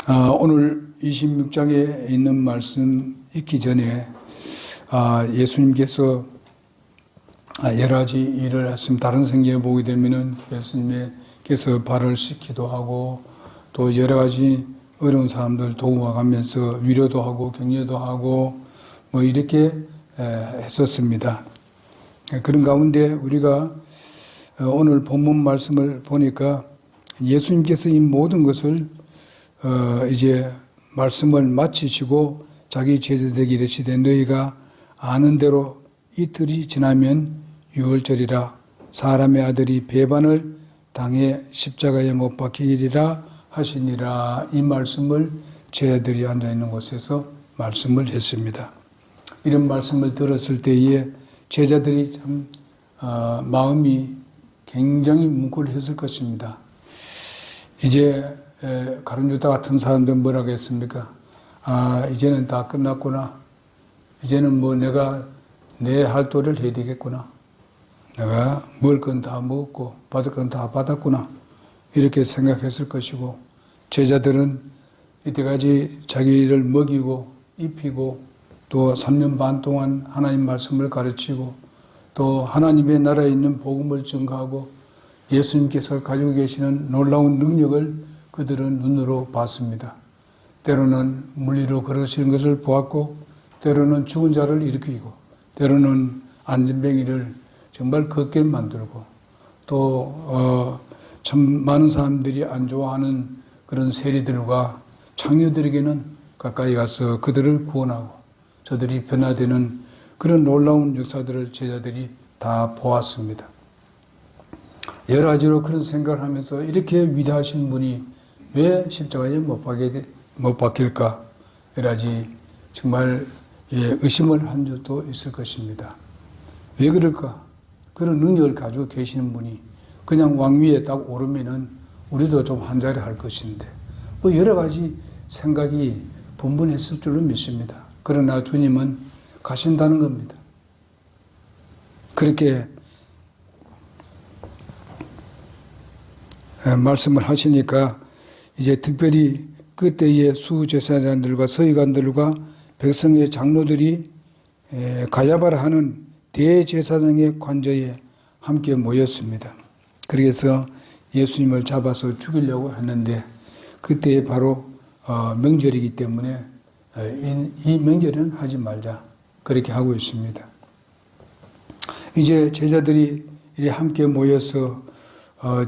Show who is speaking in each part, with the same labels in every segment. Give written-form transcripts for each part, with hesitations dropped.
Speaker 1: 오늘 26장에 있는 말씀 읽기 전에 예수님께서 여러 가지 일을 했으면 다른 성경에 보게 되면은 예수님께서 발을 씻기도 하고 또 여러 가지 어려운 사람들 도와가면서 위로도 하고 격려도 하고 뭐 이렇게 했었습니다. 그런 가운데 우리가 오늘 본문 말씀을 보니까 예수님께서 이 모든 것을 이제 말씀을 마치시고 자기 제자들에게 이르시되 너희가 아는 대로 이틀이 지나면 유월절이라 사람의 아들이 배반을 당해 십자가에 못 박히리라 하시니라. 이 말씀을 제자들이 앉아있는 곳에서 말씀을 했습니다. 이런 말씀을 들었을 때에 제자들이 참 마음이 굉장히 뭉클했을 것입니다. 이제 가룟 유다 같은 사람들은 뭐라고 했습니까? 이제는 다 끝났구나. 이제는 뭐 내가 내 할도를 해야 되겠구나. 내가 먹을 건 다 먹었고 받을 건 다 받았구나. 이렇게 생각했을 것이고, 제자들은 이때까지 자기를 먹이고 입히고 또 3년 반 동안 하나님 말씀을 가르치고 또 하나님의 나라에 있는 복음을 증거하고 예수님께서 가지고 계시는 놀라운 능력을 그들은 눈으로 봤습니다. 때로는 물리로 걸으시는 것을 보았고, 때로는 죽은 자를 일으키고, 때로는 안전뱅이를 정말 걷게 만들고, 또 참 많은 사람들이 안 좋아하는 그런 세리들과 창녀들에게는 가까이 가서 그들을 구원하고 저들이 변화되는 그런 놀라운 역사들을 제자들이 다 보았습니다. 여러 가지로 그런 생각을 하면서 이렇게 위대하신 분이 왜 십자가에 못 박힐까? 여러 가지 정말 의심을 한 적도 있을 것입니다. 왜 그럴까? 그런 능력을 가지고 계시는 분이 그냥 왕위에 딱 오르면은 우리도 좀 한자리 할 것인데, 뭐 여러 가지 생각이 분분했을 줄로 믿습니다. 그러나 주님은 가신다는 겁니다. 그렇게 말씀을 하시니까 이제 특별히 그때의 수제사장들과 서기관들과 백성의 장로들이 가야바라 하는 대제사장의 관저에 함께 모였습니다. 그래서 예수님을 잡아서 죽이려고 했는데 그때 바로 명절이기 때문에 이 명절은 하지 말자 그렇게 하고 있습니다. 이제 제자들이 함께 모여서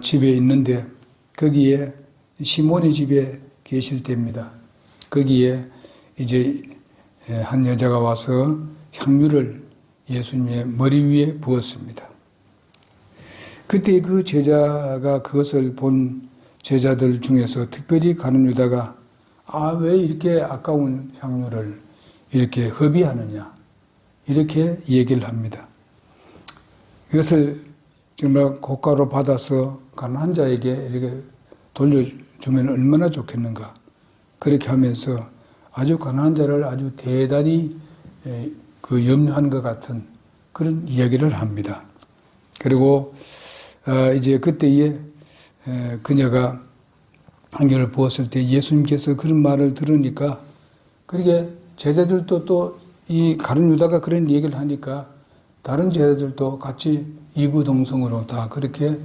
Speaker 1: 집에 있는데 거기에 시몬의 집에 계실 때입니다. 거기에 이제 한 여자가 와서 향유를 예수님의 머리 위에 부었습니다. 그때 그 제자가 그것을 본 제자들 중에서 특별히 가룟 유다가 왜 이렇게 아까운 향유를 이렇게 허비하느냐 이렇게 얘기를 합니다. 이것을 정말 고가로 받아서 가난한 자에게 이렇게 돌려주면 얼마나 좋겠는가 그렇게 하면서 아주 가난한 자를 아주 대단히 염려한 것 같은 그런 이야기를 합니다. 그리고 이제 그때에 그녀가 향유를 부었을 때 예수님께서 그런 말을 들으니까 그렇게 제자들도 또 이 가룟 유다가 그런 얘기를 하니까 다른 제자들도 같이 이구동성으로 다 그렇게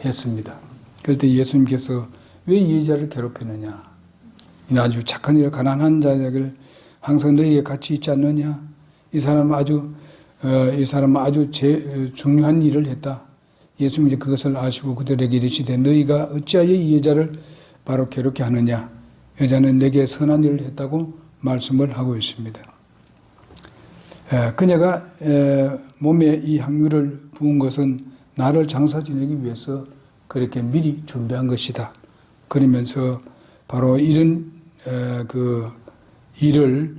Speaker 1: 했습니다. 그럴 때 예수님께서 왜 이 여자를 괴롭히느냐? 이 아주 착한 일, 가난한 자를 항상 너희에게 같이 있지 않느냐? 이 사람은 아주 중요한 일을 했다. 예수님이 그것을 아시고 그들에게 이르시되 너희가 어찌하여 이 여자를 바로 괴롭게 하느냐? 여자는 내게 선한 일을 했다고 말씀을 하고 있습니다. 그녀가 몸에 이 향유를 부은 것은 나를 장사 지내기 위해서 그렇게 미리 준비한 것이다. 그러면서 바로 이런 그 일을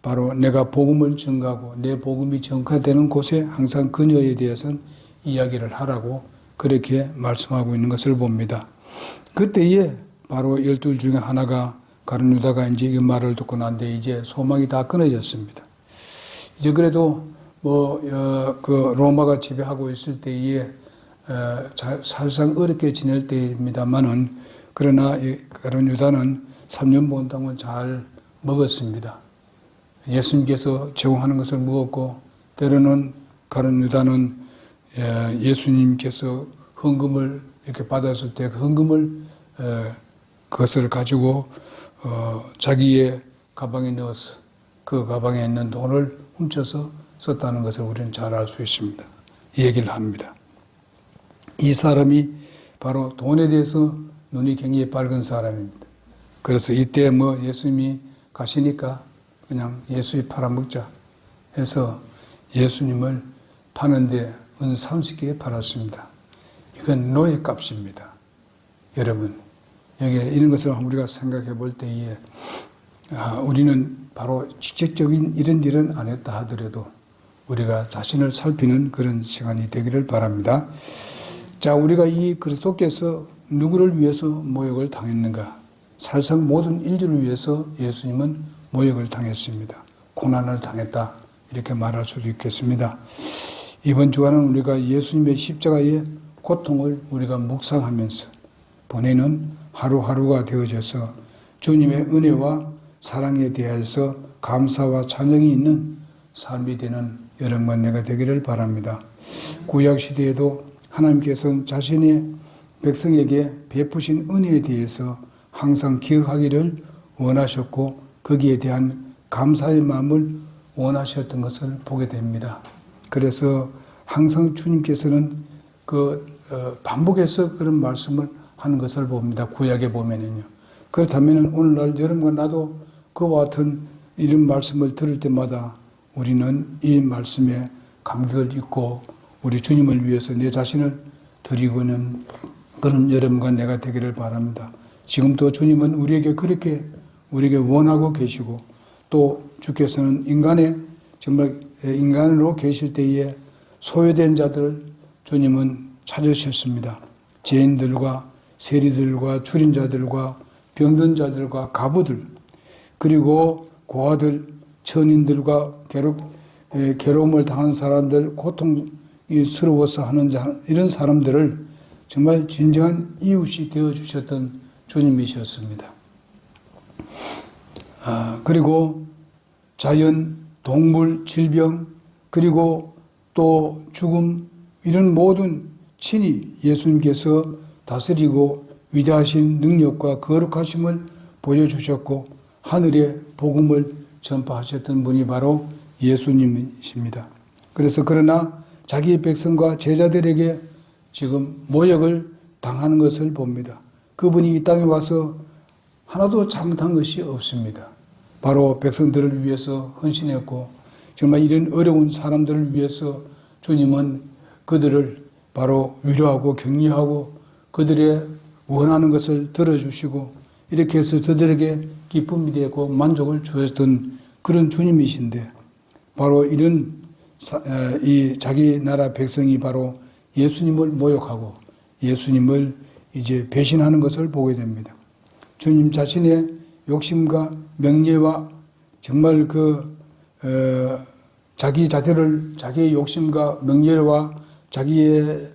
Speaker 1: 바로 내가 복음을 전가하고 내 복음이 전가되는 곳에 항상 그녀에 대해서는 이야기를 하라고 그렇게 말씀하고 있는 것을 봅니다. 그때에 바로 12 중에 하나가 가룟 유다가 이제 이 말을 듣고 난 뒤에 이제 소망이 다 끊어졌습니다. 이제 그래도 그 로마가 지배하고 있을 때에 사실상 어렵게 지낼 때입니다만은 그러나 가룟 유다는 3년 잘 먹었습니다. 예수님께서 제공하는 것을 먹었고, 때로는 가룟 유다는 예수님께서 헌금을 이렇게 받았을 때 그 헌금을 그것을 가지고 자기의 가방에 넣어서 그 가방에 있는 돈을 훔쳐서 썼다는 것을 우리는 잘 알 수 있습니다. 이 얘기를 합니다. 이 사람이 바로 돈에 대해서 눈이 굉장히 밝은 사람입니다. 그래서 이때 예수님이 가시니까 그냥 예수님 팔아먹자 해서 예수님을 파는데 은 30개에 팔았습니다. 이건 노예 값입니다. 여러분, 여기 이런 것을 우리가 생각해 볼 때에 우리는 바로 직접적인 이런 일은 안 했다 하더라도 우리가 자신을 살피는 그런 시간이 되기를 바랍니다. 자, 우리가 이 그리스도께서 누구를 위해서 모욕을 당했는가? 사실상 모든 인류를 위해서 예수님은 모욕을 당했습니다. 고난을 당했다. 이렇게 말할 수도 있겠습니다. 이번 주간은 우리가 예수님의 십자가의 고통을 우리가 묵상하면서 보내는 하루하루가 되어져서 주님의 은혜와 사랑에 대해서 감사와 찬양이 있는 삶이 되는 여러분과 내가 되기를 바랍니다. 구약시대에도 하나님께서는 자신의 백성에게 베푸신 은혜에 대해서 항상 기억하기를 원하셨고 거기에 대한 감사의 마음을 원하셨던 것을 보게 됩니다. 그래서 항상 주님께서는 반복해서 그런 말씀을 하는 것을 봅니다. 구약에 보면은요. 그렇다면 오늘날 여러분과 나도 그와 같은 이런 말씀을 들을 때마다 우리는 이 말씀에 감격을 잊고 우리 주님을 위해서 내 자신을 드리고는 그런 여러분과 내가 되기를 바랍니다. 지금도 주님은 우리에게 그렇게 우리에게 원하고 계시고 또 주께서는 정말 인간으로 계실 때에 소외된 자들을 주님은 찾으셨습니다. 죄인들과 세리들과 줄인자들과 병든 자들과 과부들 그리고 고아들, 천인들과 괴로움을 당한 사람들, 고통스러워서 하는 이런 사람들을 정말 진정한 이웃이 되어주셨던 주님이셨습니다. 그리고 자연, 동물, 질병, 그리고 또 죽음, 이런 모든 친히 예수님께서 다스리고 위대하신 능력과 거룩하심을 보여주셨고 하늘의 복음을 전파하셨던 분이 바로 예수님이십니다. 그래서 그러나 자기의 백성과 제자들에게 지금 모욕을 당하는 것을 봅니다. 그분이 이 땅에 와서 하나도 잘못한 것이 없습니다. 바로 백성들을 위해서 헌신했고 정말 이런 어려운 사람들을 위해서 주님은 그들을 바로 위로하고 격려하고 그들의 원하는 것을 들어주시고 이렇게 해서 저들에게 기쁨이 되고 만족을 주었던 그런 주님이신데 바로 이런 이 자기 나라 백성이 바로 예수님을 모욕하고 예수님을 이제 배신하는 것을 보게 됩니다. 주님 자신의 욕심과 명예와 정말 자기 자세를 자기의 욕심과 명예와 자기의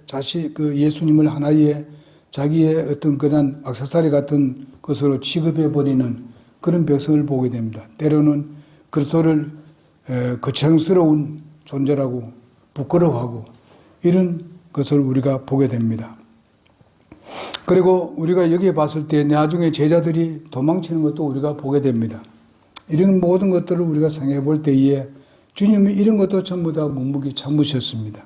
Speaker 1: 예수님을 하나의 자기의 어떤 그런 액세서리 같은 것으로 취급해버리는 그런 백성을 보게 됩니다. 때로는 그리스도를 거창스러운 존재라고 부끄러워하고 이런 것을 우리가 보게 됩니다. 그리고 우리가 여기에 봤을 때 나중에 제자들이 도망치는 것도 우리가 보게 됩니다. 이런 모든 것들을 우리가 생각해 볼 때에 주님이 이런 것도 전부 다 묵묵히 참으셨습니다.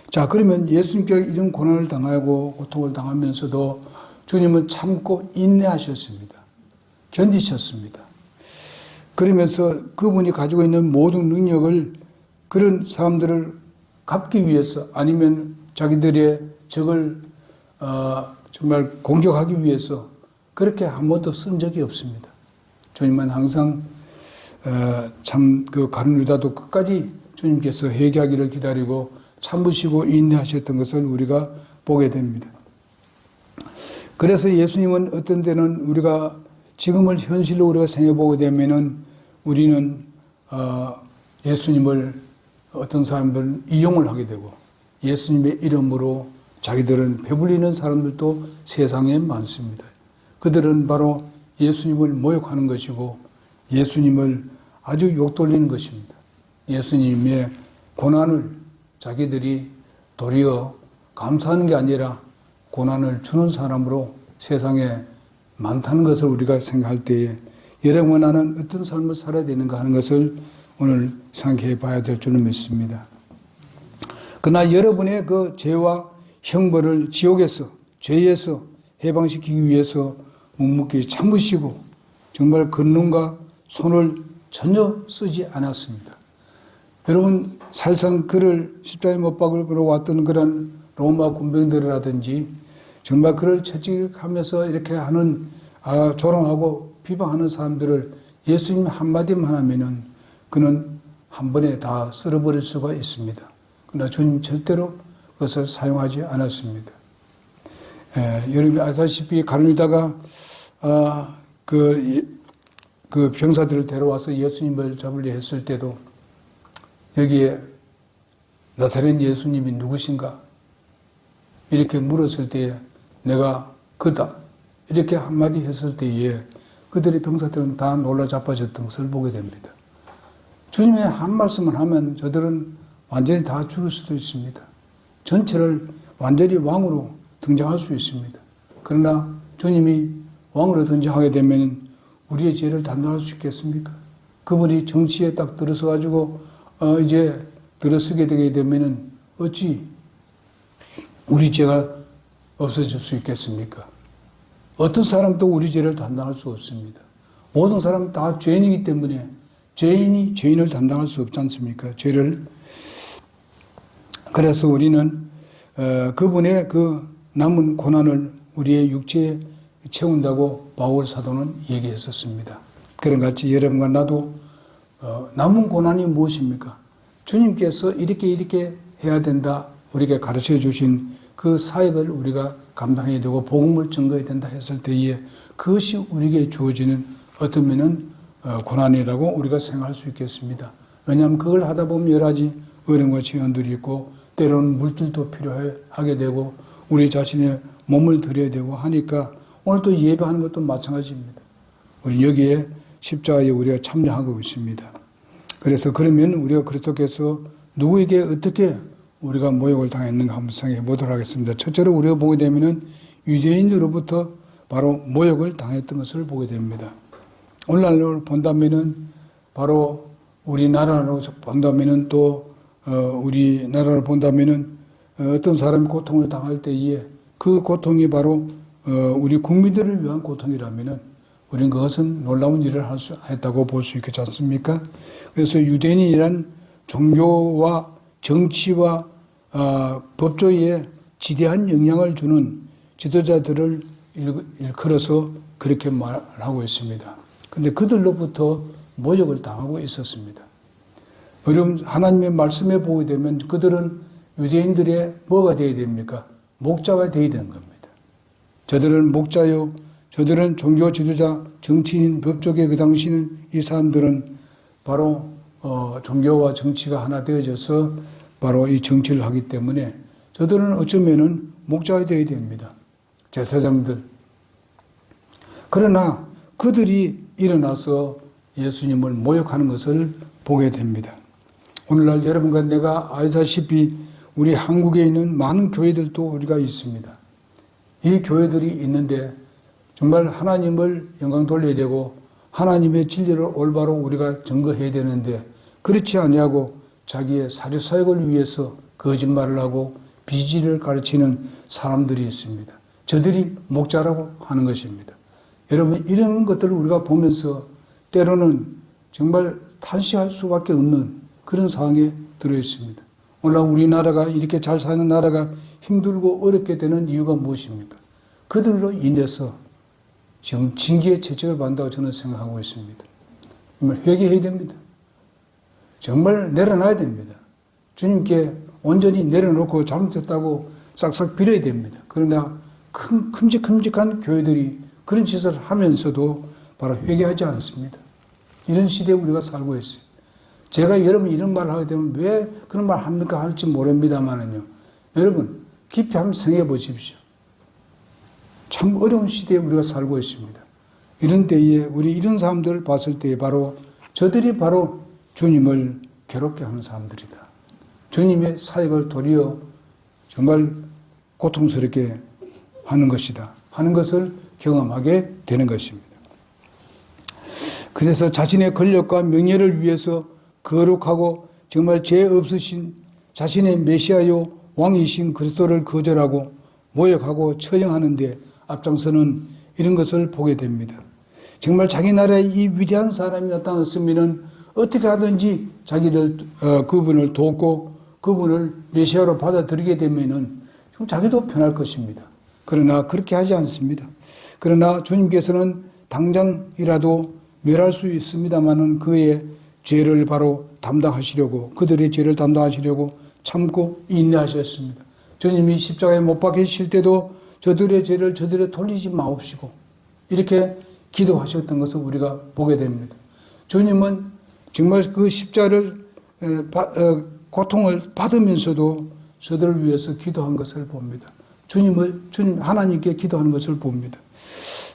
Speaker 1: 자, 그러면 예수님께 이런 고난을 당하고 고통을 당하면서도 주님은 참고 인내하셨습니다. 견디셨습니다. 그러면서 그분이 가지고 있는 모든 능력을 그런 사람들을 갚기 위해서 아니면 자기들의 적을 정말 공격하기 위해서 그렇게 한 번도 쓴 적이 없습니다. 주님은 항상 가룟 유다도 끝까지 주님께서 회개하기를 기다리고 참으시고 인내하셨던 것을 우리가 보게 됩니다. 그래서 예수님은 어떤 때는 우리가 지금을 현실로 우리가 생각해 보게 되면은 우리는 예수님을 어떤 사람들은 이용을 하게 되고 예수님의 이름으로 자기들은 배불리는 사람들도 세상에 많습니다. 그들은 바로 예수님을 모욕하는 것이고 예수님을 아주 욕돌리는 것입니다. 예수님의 고난을 자기들이 도리어 감사하는 게 아니라 고난을 주는 사람으로 세상에 많다는 것을 우리가 생각할 때에 여러분 나는 어떤 삶을 살아야 되는가 하는 것을 오늘 생각해 봐야 될 줄로 믿습니다. 그러나 여러분의 그 죄와 형벌을 지옥에서 죄에서 해방시키기 위해서 묵묵히 참으시고 정말 근눈과 손을 전혀 쓰지 않았습니다. 여러분 살상 그를 십자가에 못 박으러 왔던 그런 로마 군병들이라든지 정말 그를 채찍하면서 이렇게 하는 조롱하고 비방하는 사람들을 예수님 한마디만 하면은 그는 한 번에 다 쓸어버릴 수가 있습니다. 그러나 주님 절대로 그것을 사용하지 않았습니다. 여러분이 아시다시피 가룟유다가 그 병사들을 데려와서 예수님을 잡으려 했을 때도 여기에 나사렛 예수님이 누구신가? 이렇게 물었을 때에 내가 그다. 이렇게 한마디 했을 때에 그들의 병사들은 다 놀라 자빠졌던 것을 보게 됩니다. 주님의 한 말씀을 하면 저들은 완전히 다 죽을 수도 있습니다. 전체를 완전히 왕으로 등장할 수 있습니다. 그러나 주님이 왕으로 등장하게 되면 우리의 죄를 담당할 수 있겠습니까? 그분이 정치에 딱 들어서 가지고 이제 들어서게 되게 되면은 어찌 우리 죄가 없어질 수 있겠습니까? 어떤 사람도 우리 죄를 담당할 수 없습니다. 모든 사람은 다 죄인이기 때문에 죄인이 죄인을 담당할 수 없지 않습니까? 죄를. 그래서 우리는 그분의 그 남은 고난을 우리의 육체에 채운다고 바울 사도는 얘기했었습니다. 그런 같이 여러분과 나도 남은 고난이 무엇입니까? 주님께서 이렇게 해야 된다 우리에게 가르쳐 주신 그 사역을 우리가 감당해야 되고 복음을 증거해야 된다 했을 때에 그것이 우리에게 주어지는 어떤 면은 고난이라고 우리가 생각할 수 있겠습니다. 왜냐하면 그걸 하다 보면 여러 가지 어려움과 지연들이 있고 때로는 물질도 필요하게 되고 우리 자신의 몸을 드려야 되고 하니까 오늘 또 예배하는 것도 마찬가지입니다. 우리 여기에 십자가에 우리가 참여하고 있습니다. 그래서 그러면 우리가 그리스도께서 누구에게 어떻게 우리가 모욕을 당했는가 한번 생각해 보도록 하겠습니다. 첫째로 우리가 보게 되면은 유대인으로부터 바로 모욕을 당했던 것을 보게 됩니다. 오늘날로 본다면은 바로 우리나라로 본다면은 또 우리나라를 본다면은 어떤 사람이 고통을 당할 때에 그 고통이 바로 우리 국민들을 위한 고통이라면은 우리는 그것은 놀라운 일을 했다고 볼 수 있겠지 않습니까? 그래서 유대인이란 종교와 정치와 법조에 지대한 영향을 주는 지도자들을 일컬어서 그렇게 말하고 있습니다. 그런데 그들로부터 모욕을 당하고 있었습니다. 여러분 하나님의 말씀에 보게 되면 그들은 유대인들의 뭐가 되어야 됩니까? 목자가 되어야 되는 겁니다. 저들은 목자요, 저들은 종교 지도자, 정치인, 법조계 그 당시는 이 사람들은 바로 종교와 정치가 하나 되어져서 바로 이 정치를 하기 때문에 저들은 어쩌면은 목자가 되어야 됩니다. 제사장들. 그러나 그들이 일어나서 예수님을 모욕하는 것을 보게 됩니다. 오늘날 여러분과 내가 아시다시피 우리 한국에 있는 많은 교회들도 우리가 있습니다. 이 교회들이 있는데 정말 하나님을 영광 돌려야 되고 하나님의 진리를 올바로 우리가 증거해야 되는데 그렇지 아니하고 자기의 사리사욕을 위해서 거짓말을 하고 비지를 가르치는 사람들이 있습니다. 저들이 목자라고 하는 것입니다. 여러분 이런 것들을 우리가 보면서 때로는 정말 탄식할 수밖에 없는 그런 상황에 들어 있습니다. 오늘 우리나라가 이렇게 잘 사는 나라가 힘들고 어렵게 되는 이유가 무엇입니까? 그들로 인해서 지금 징계의 채찍을 받는다고 저는 생각하고 있습니다. 정말 회개해야 됩니다. 정말 내려놔야 됩니다. 주님께 온전히 내려놓고 잘못했다고 싹싹 빌어야 됩니다. 그러나 큼직큼직한 교회들이 그런 짓을 하면서도 바로 회개하지 않습니다. 이런 시대에 우리가 살고 있어요. 제가 여러분 이런 말을 하게 되면 왜 그런 말 합니까 할지 모릅니다만은요. 여러분 깊이 한번 생각해 보십시오. 참 어려운 시대에 우리가 살고 있습니다. 이런 때에 우리 이런 사람들을 봤을 때 바로 저들이 바로 주님을 괴롭게 하는 사람들이다. 주님의 사역을 도리어 정말 고통스럽게 하는 것이다. 하는 것을 경험하게 되는 것입니다. 그래서 자신의 권력과 명예를 위해서 거룩하고 정말 죄 없으신 자신의 메시아요 왕이신 그리스도를 거절하고 모욕하고 처형하는데 앞장서는 이런 것을 보게 됩니다. 정말 자기 나라에 이 위대한 사람이 나타났으면 어떻게 하든지 그분을 돕고 그분을 메시아로 받아들이게 되면은 자기도 편할 것입니다. 그러나 그렇게 하지 않습니다. 그러나 주님께서는 당장이라도 멸할 수 있습니다만은 그의 죄를 바로 담당하시려고 그들의 죄를 담당하시려고 참고 인내하셨습니다. 주님이 십자가에 못 박히실 때도 저들의 죄를 저들에 돌리지 마옵시고 이렇게 기도하셨던 것을 우리가 보게 됩니다. 주님은 정말 그 십자가를 고통을 받으면서도 저들을 위해서 기도한 것을 봅니다. 주님 하나님께 기도하는 것을 봅니다.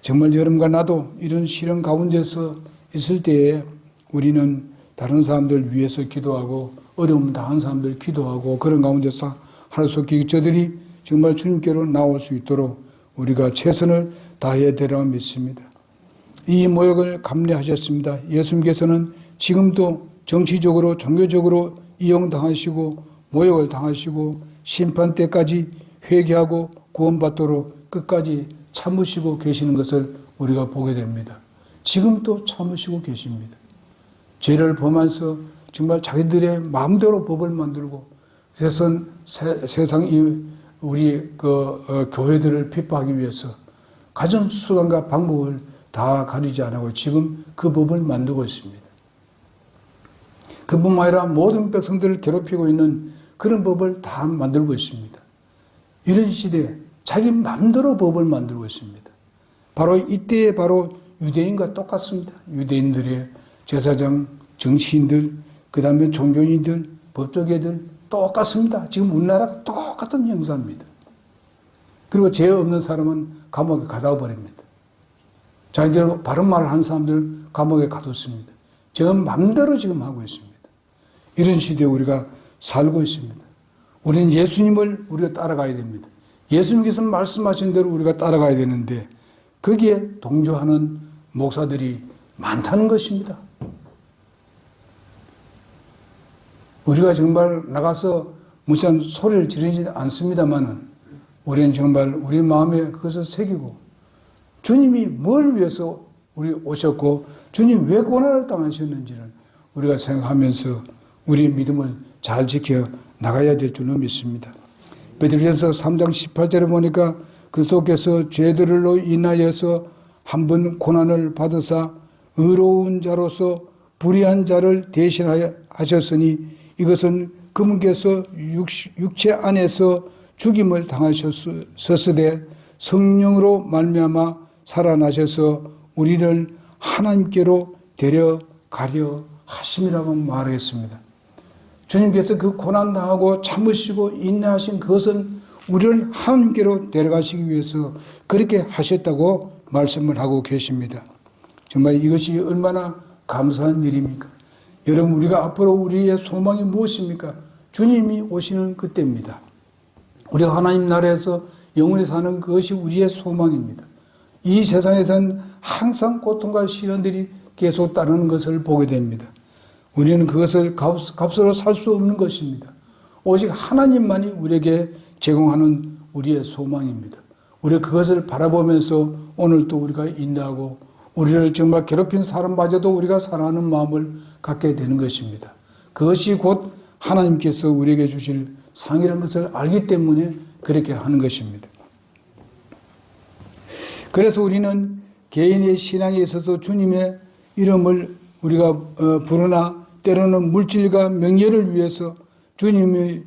Speaker 1: 정말 여러분과 나도 이런 시련 가운데서 있을 때에 우리는 다른 사람들 위해서 기도하고 어려움 당한 사람들 기도하고 그런 가운데서 할 수 없게 저들이 정말 주님께로 나올 수 있도록 우리가 최선을 다해야 되리라 믿습니다. 이 모욕을 감내하셨습니다. 예수님께서는 지금도 정치적으로 종교적으로 이용당하시고 모욕을 당하시고 심판 때까지 회개하고 구원받도록 끝까지 참으시고 계시는 것을 우리가 보게 됩니다. 지금도 참으시고 계십니다. 죄를 범해서 정말 자기들의 마음대로 법을 만들고 그래서 세상 우리 교회들을 핍박하기 위해서 가진 수단과 방법을 다 가리지 않고 지금 그 법을 만들고 있습니다. 그뿐만 아니라 모든 백성들을 괴롭히고 있는 그런 법을 다 만들고 있습니다. 이런 시대에 자기 마음대로 법을 만들고 있습니다. 바로 이때에 바로 유대인과 똑같습니다. 유대인들의 제사장, 정치인들, 그 다음에 종교인들, 법조계들 똑같습니다. 지금 우리나라가 똑같은 형사입니다. 그리고 죄 없는 사람은 감옥에 가둬 버립니다. 자기들 바른 말을 한 사람들 감옥에 가뒀습니다. 지금 맘대로 지금 하고 있습니다. 이런 시대에 우리가 살고 있습니다. 우리는 예수님을 우리가 따라가야 됩니다. 예수님께서 말씀하신 대로 우리가 따라가야 되는데 거기에 동조하는 목사들이 많다는 것입니다. 우리가 정말 나가서 무시한 소리를 지르지 않습니다만은 우리는 정말 우리 마음에 그것을 새기고 주님이 뭘 위해서 우리 오셨고 주님 왜 고난을 당하셨는지를 우리가 생각하면서 우리의 믿음을 잘 지켜 나가야 될 줄로 믿습니다. 베드로전서 3장 18절에 보니까 그리스도께서 죄들로 인하여서 한 번 고난을 받으사 의로운 자로서 불의한 자를 대신하여 하셨으니 이것은 그분께서 육체 안에서 죽임을 당하셨으되 성령으로 말미암아 살아나셔서 우리를 하나님께로 데려가려 하심이라고 말했습니다. 주님께서 그 고난당하고 참으시고 인내하신 그것은 우리를 하나님께로 데려가시기 위해서 그렇게 하셨다고 말씀을 하고 계십니다. 정말 이것이 얼마나 감사한 일입니까? 여러분 우리가 앞으로 우리의 소망이 무엇입니까? 주님이 오시는 그때입니다. 우리가 하나님 나라에서 영원히 사는 그것이 우리의 소망입니다. 이 세상에서는 항상 고통과 시련들이 계속 따르는 것을 보게 됩니다. 우리는 그것을 값으로 살 수 없는 것입니다. 오직 하나님만이 우리에게 제공하는 우리의 소망입니다. 우리가 그것을 바라보면서 오늘도 우리가 인내하고 우리를 정말 괴롭힌 사람마저도 우리가 사랑하는 마음을 갖게 되는 것입니다. 그것이 곧 하나님께서 우리에게 주실 상이라는 것을 알기 때문에 그렇게 하는 것입니다. 그래서 우리는 개인의 신앙에 있어서 주님의 이름을 우리가 부르나 때로는 물질과 명예를 위해서 주님을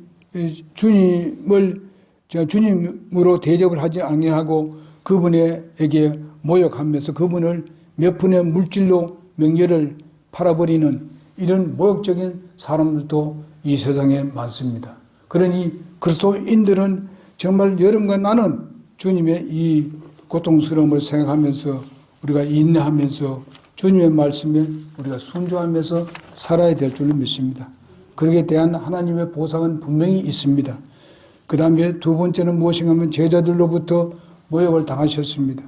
Speaker 1: 주님으로 대접을 하지 아니하고 그분에게 모욕하면서 그분을 몇 푼의 물질로 명예를 팔아버리는 이런 모욕적인 사람들도 이 세상에 많습니다. 그러니 그리스도인들은 정말 여러분과 나는 주님의 이 고통스러움을 생각하면서 우리가 인내하면서 주님의 말씀에 우리가 순종하면서 살아야 될 줄로 믿습니다. 그에 대한 하나님의 보상은 분명히 있습니다. 그 다음에 두 번째는 무엇인가 하면 제자들로부터 모욕을 당하셨습니다.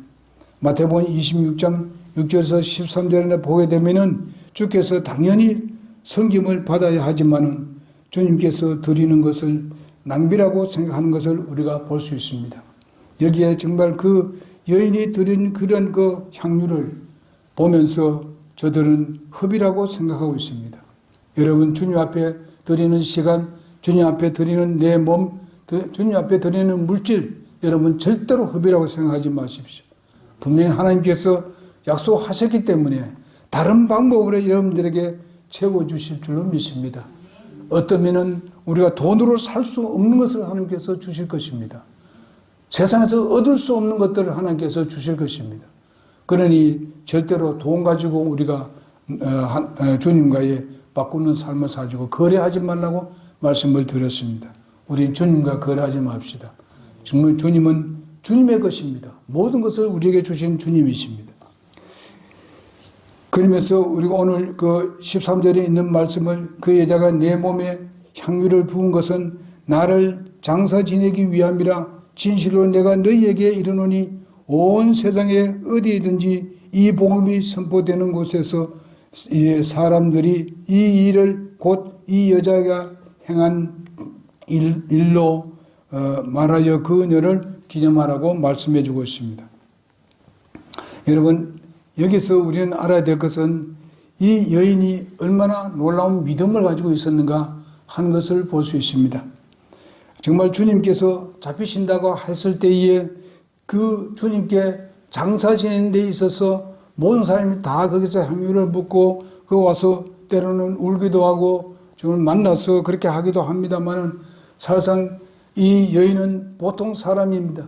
Speaker 1: 마태복음 26장 6절에서 13절에 보게 되면은 주께서 당연히 섬김을 받아야 하지만은 주님께서 드리는 것을 낭비라고 생각하는 것을 우리가 볼 수 있습니다. 여기에 정말 그 여인이 드린 그런 그 향유를 보면서 저들은 흡이라고 생각하고 있습니다. 여러분, 주님 앞에 드리는 시간, 주님 앞에 드리는 내 몸, 주님 앞에 드리는 물질, 여러분 절대로 흡이라고 생각하지 마십시오. 분명히 하나님께서 약속하셨기 때문에 다른 방법으로 여러분들에게 채워주실 줄로 믿습니다. 어떠면은 우리가 돈으로 살 수 없는 것을 하나님께서 주실 것입니다. 세상에서 얻을 수 없는 것들을 하나님께서 주실 것입니다. 그러니 절대로 돈 가지고 우리가 주님과의 바꾸는 삶을 살고 거래하지 말라고 말씀을 드렸습니다. 우린 주님과 거래하지 맙시다. 정말 주님은 주님의 것입니다. 모든 것을 우리에게 주신 주님이십니다. 그러면서 우리가 오늘 그 13절에 있는 말씀을 그 여자가 내 몸에 향유를 부은 것은 나를 장사 지내기 위함이라 진실로 내가 너희에게 이르노니 온 세상에 어디든지 이 복음이 선포되는 곳에서 사람들이 이 일을 곧 이 여자가 행한 일로 말하여 그녀를 기념하라고 말씀해 주고 있습니다. 여러분, 여기서 우리는 알아야 될 것은 이 여인이 얼마나 놀라운 믿음을 가지고 있었는가 하는 것을 볼 수 있습니다. 정말 주님께서 잡히신다고 했을 때에 그 주님께 장사 지내는 데 있어서 모든 사람이 다 거기서 향유를 붓고 그 와서 때로는 울기도 하고 정말 만나서 그렇게 하기도 합니다만은 사실상 이 여인은 보통 사람입니다.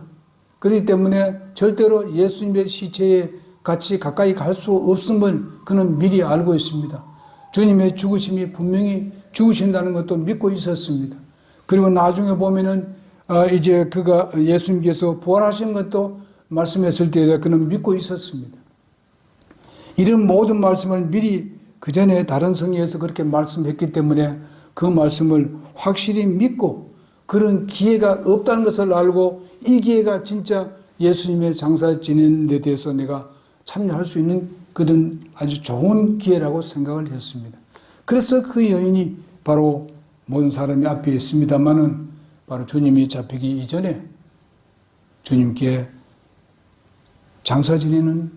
Speaker 1: 그렇기 때문에 절대로 예수님의 시체에 같이 가까이 갈 수 없음을 그는 미리 알고 있습니다. 주님의 죽으심이 분명히 죽으신다는 것도 믿고 있었습니다. 그리고 나중에 보면은 이제 그가 예수님께서 부활하신 것도 말씀했을 때 그는 믿고 있었습니다. 이런 모든 말씀을 미리 그 전에 다른 성경에서 그렇게 말씀했기 때문에 그 말씀을 확실히 믿고 그런 기회가 없다는 것을 알고 이 기회가 진짜 예수님의 장사 지내는 데 대해서 내가 참여할 수 있는 그런 아주 좋은 기회라고 생각을 했습니다. 그래서 그 여인이 바로 모든 사람이 앞에 있습니다만은 바로 주님이 잡히기 이전에 주님께 장사 지내는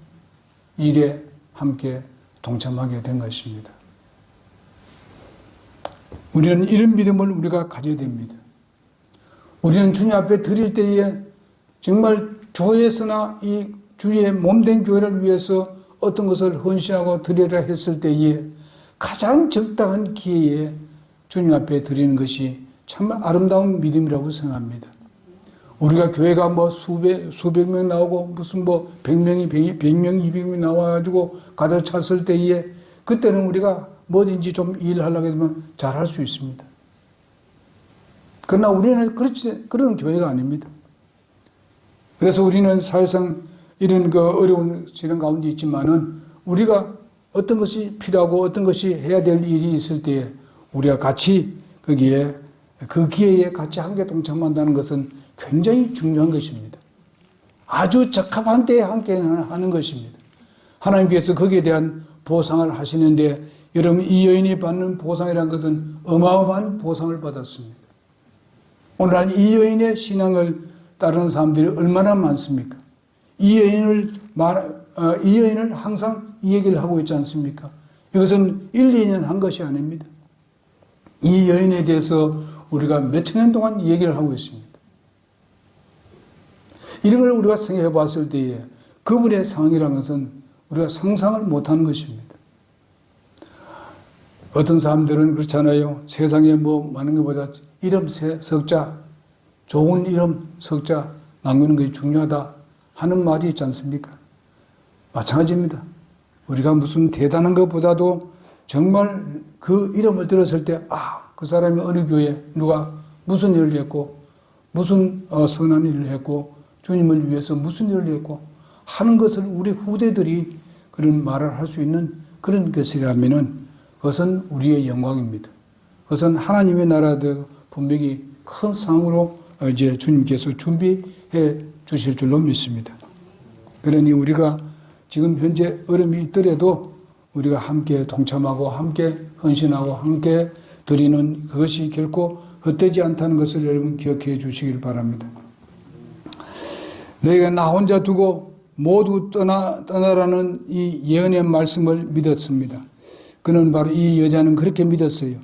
Speaker 1: 일에 함께 동참하게 된 것입니다. 우리는 이런 믿음을 우리가 가져야 됩니다. 우리는 주님 앞에 드릴 때에 정말 교회에서나 이 주의 몸된 교회를 위해서 어떤 것을 헌신하고 드리라 했을 때에 가장 적당한 기회에 주님 앞에 드리는 것이 정말 아름다운 믿음이라고 생각합니다. 우리가 교회가 뭐 수백 명 나오고 무슨 뭐 100명, 200명 나와가지고 가득 찼을 때에 그때는 우리가 뭐든지 좀 일하려고 하면 잘할 수 있습니다. 그러나 우리는 그런 교회가 아닙니다. 그래서 우리는 사실상 이런 그 어려운 시련 가운데 있지만은 우리가 어떤 것이 필요하고 어떤 것이 해야 될 일이 있을 때에 우리가 같이 거기에 그 기회에 같이 함께 동참한다는 것은 굉장히 중요한 것입니다. 아주 적합한 때에 함께 하는 것입니다. 하나님께서 거기에 대한 보상을 하시는데 여러분 이 여인이 받는 보상이라는 것은 어마어마한 보상을 받았습니다. 오늘날 이 여인의 신앙을 따르는 사람들이 얼마나 많습니까? 이 여인을 항상 이 얘기를 하고 있지 않습니까? 이것은 1, 2년 한 것이 아닙니다. 이 여인에 대해서 우리가 몇천 년 동안 이 얘기를 하고 있습니다. 이런 걸 우리가 생각해 봤을 때에 그분의 상황이라는 것은 우리가 상상을 못하는 것입니다. 어떤 사람들은 그렇잖아요. 세상에 뭐 많은 것보다 이름 석자, 좋은 이름 석자 남기는 것이 중요하다 하는 말이 있지 않습니까? 마찬가지입니다. 우리가 무슨 대단한 것보다도 정말 그 이름을 들었을 때 그 사람이 어느 교회 누가 무슨 일을 했고 무슨 선한 일을 했고 주님을 위해서 무슨 일을 했고 하는 것을 우리 후대들이 그런 말을 할 수 있는 그런 것이라면은 그것은 우리의 영광입니다. 그것은 하나님의 나라도 분명히 큰 상으로 이제 주님께서 준비해 주실 줄로 믿습니다. 그러니 우리가 지금 현재 어려움이 있더라도 우리가 함께 동참하고 함께 헌신하고 함께 드리는 그것이 결코 헛되지 않다는 것을 여러분 기억해 주시길 바랍니다. 너희가 나 혼자 두고 모두 떠나라는 이 예언의 말씀을 믿었습니다. 그는 바로 이 여자는 그렇게 믿었어요.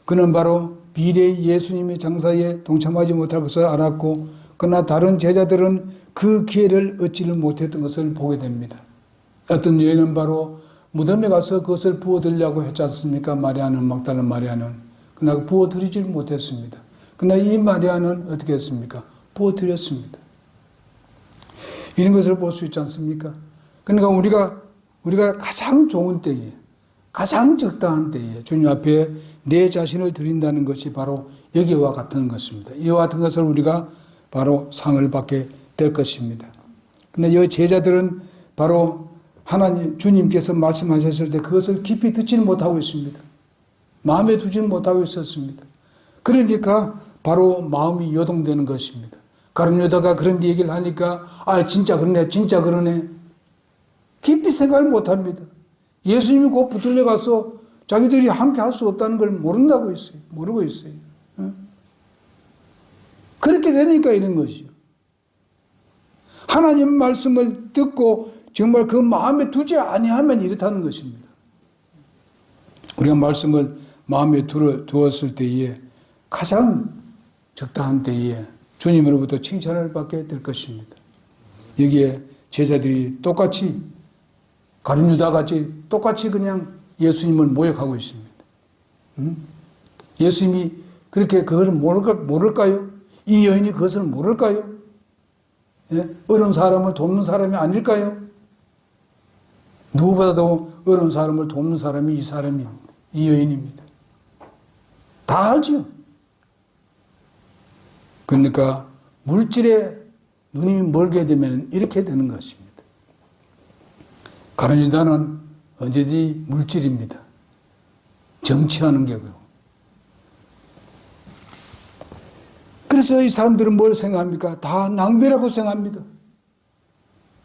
Speaker 1: 그는 바로 비례 예수님의 장사에 동참하지 못할 것을 알았고 그러나 다른 제자들은 그 기회를 얻지를 못했던 것을 보게 됩니다. 어떤 여인은 바로 무덤에 가서 그것을 부어드리려고 했지 않습니까? 마리아는 막달라 마리아는. 그러나 부어드리지 못했습니다. 그러나 이 마리아는 어떻게 했습니까? 부어드렸습니다. 이런 것을 볼 수 있지 않습니까? 그러니까 우리가 가장 좋은 때에 가장 적당한 때에 주님 앞에 내 자신을 드린다는 것이 바로 여기와 같은 것입니다. 이와 같은 것을 우리가 바로 상을 받게 될 것입니다. 근데 이 제자들은 바로 하나님, 주님께서 말씀하셨을 때 그것을 깊이 듣지는 못하고 있습니다. 마음에 두지는 못하고 있었습니다. 그러니까 바로 마음이 요동되는 것입니다. 가룟 유다가 그런 얘기를 하니까 진짜 그러네 진짜 그러네 깊이 생각을 못합니다. 예수님이 곧 붙들려 가서 자기들이 함께 할 수 없다는 걸 모른다고 있어요. 모르고 있어요. 그렇게 되니까 이런 것이죠. 하나님 말씀을 듣고 정말 그 마음에 두지 아니하면 이렇다는 것입니다. 우리가 말씀을 마음에 두었을 때에 가장 적당한 때에 주님으로부터 칭찬을 받게 될 것입니다. 여기에 제자들이 똑같이 가룟 유다 같이 똑같이 그냥 예수님을 모욕하고 있습니다. 예수님이 그렇게 그걸 모를까요? 이 여인이 그것을 모를까요? 예? 어려운 사람을 돕는 사람이 아닐까요? 누구보다도 어려운 사람을 돕는 사람이 이 사람입니다. 이 여인입니다. 다 알죠. 그러니까 물질에 눈이 멀게 되면 이렇게 되는 것입니다. 가룟 유다는 언제든지 물질입니다. 정치하는 게고요. 그래서 이 사람들은 뭘 생각합니까? 다 낭비라고 생각합니다.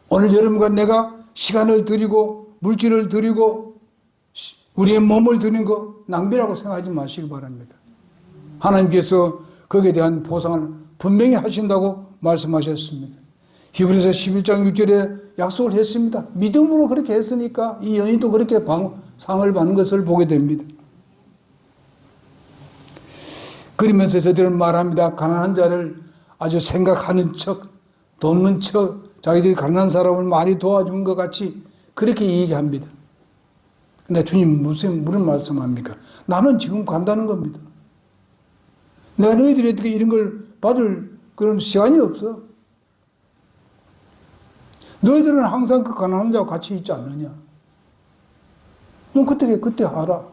Speaker 1: 오늘 여러분과 내가 시간을 드리고 물질을 드리고 우리의 몸을 드리는 거 낭비라고 생각하지 마시기 바랍니다. 하나님께서 거기에 대한 보상을 분명히 하신다고 말씀하셨습니다. 히브리서 11장 6절에 약속을 했습니다. 믿음으로 그렇게 했으니까 이 여인도 그렇게 상을 받는 것을 보게 됩니다. 그러면서 저들은 말합니다. 가난한 자를 아주 생각하는 척, 돕는 척, 자기들이 가난한 사람을 많이 도와준 것 같이 그렇게 얘기합니다. 근데 주님 무슨 말씀합니까? 나는 지금 간다는 겁니다. 내가 너희들에게 이런 걸 받을 그런 시간이 없어. 너희들은 항상 그 가난한 자와 같이 있지 않느냐? 넌 그때 하라.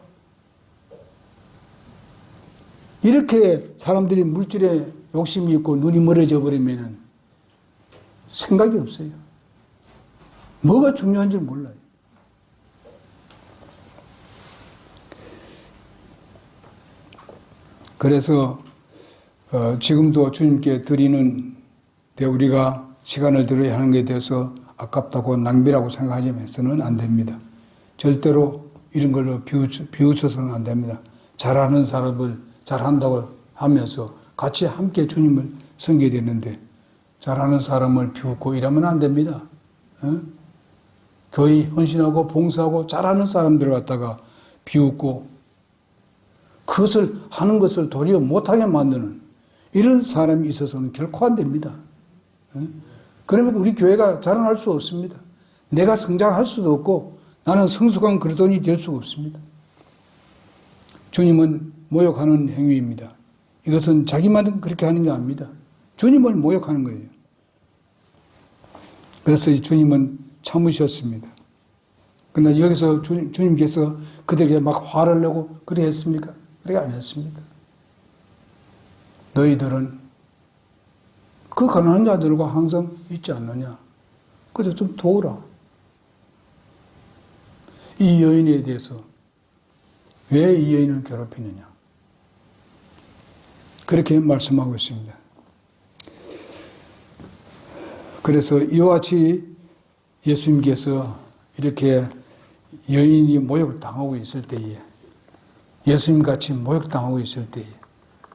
Speaker 1: 이렇게 사람들이 물질에 욕심이 있고 눈이 멀어져 버리면 생각이 없어요. 뭐가 중요한지 몰라요. 그래서 지금도 주님께 드리는 데 우리가 시간을 들여야 하는 것에 대해서 아깝다고 낭비라고 생각하면서는 안 됩니다. 절대로 이런 걸로 비웃어서는 안 됩니다. 잘하는 사람을 잘한다고 하면서 같이 함께 주님을 섬겨야 되는데 잘하는 사람을 비웃고 이러면 안 됩니다. 교회 헌신하고 봉사하고 잘하는 사람들을 갖다가 비웃고 그것을 하는 것을 도리어 못하게 만드는 이런 사람이 있어서는 결코 안 됩니다. 그러면 우리 교회가 자라날 수 없습니다. 내가 성장할 수도 없고 나는 성숙한 그리스도인이 될 수가 없습니다. 주님은 모욕하는 행위입니다. 이것은 자기만 그렇게 하는 게 아닙니다. 주님을 모욕하는 거예요. 그래서 주님은 참으셨습니다. 그러나 여기서 주님께서 그들에게 막 화를 내고 그래 했습니까? 그렇게 안 했습니다. 너희들은 그 가난한 자들과 항상 있지 않느냐? 그저 좀 도우라. 이 여인에 대해서 왜 이 여인을 괴롭히느냐. 그렇게 말씀하고 있습니다. 그래서 이와 같이 예수님께서 이렇게 여인이 모욕을 당하고 있을 때에, 예수님 같이 모욕당하고 있을 때에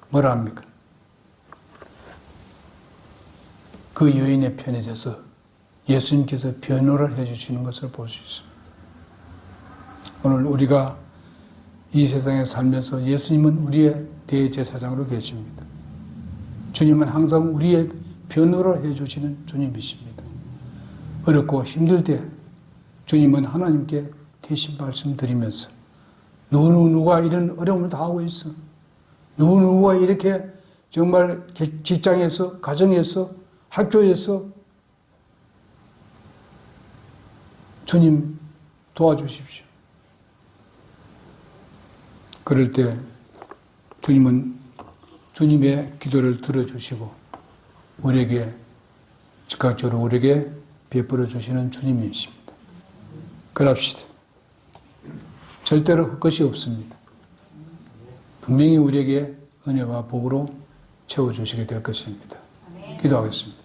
Speaker 1: 뭐라 합니까? 그 여인의 편에 서서 예수님께서 변호를 해주시는 것을 볼 수 있습니다. 오늘 우리가 이 세상에 살면서 예수님은 우리의 대제사장으로 계십니다. 주님은 항상 우리의 변호를 해주시는 주님이십니다. 어렵고 힘들 때 주님은 하나님께 대신 말씀드리면서 누구누가 이런 어려움을 당하고 있어. 누구누가 이렇게 정말 직장에서, 가정에서, 학교에서 주님 도와주십시오. 그럴 때 주님은 주님의 기도를 들어주시고 우리에게 즉각적으로 우리에게 베풀어 주시는 주님이십니다. 그럽시다. 절대로 헛것이 없습니다. 분명히 우리에게 은혜와 복으로 채워주시게 될 것입니다. 기도하겠습니다.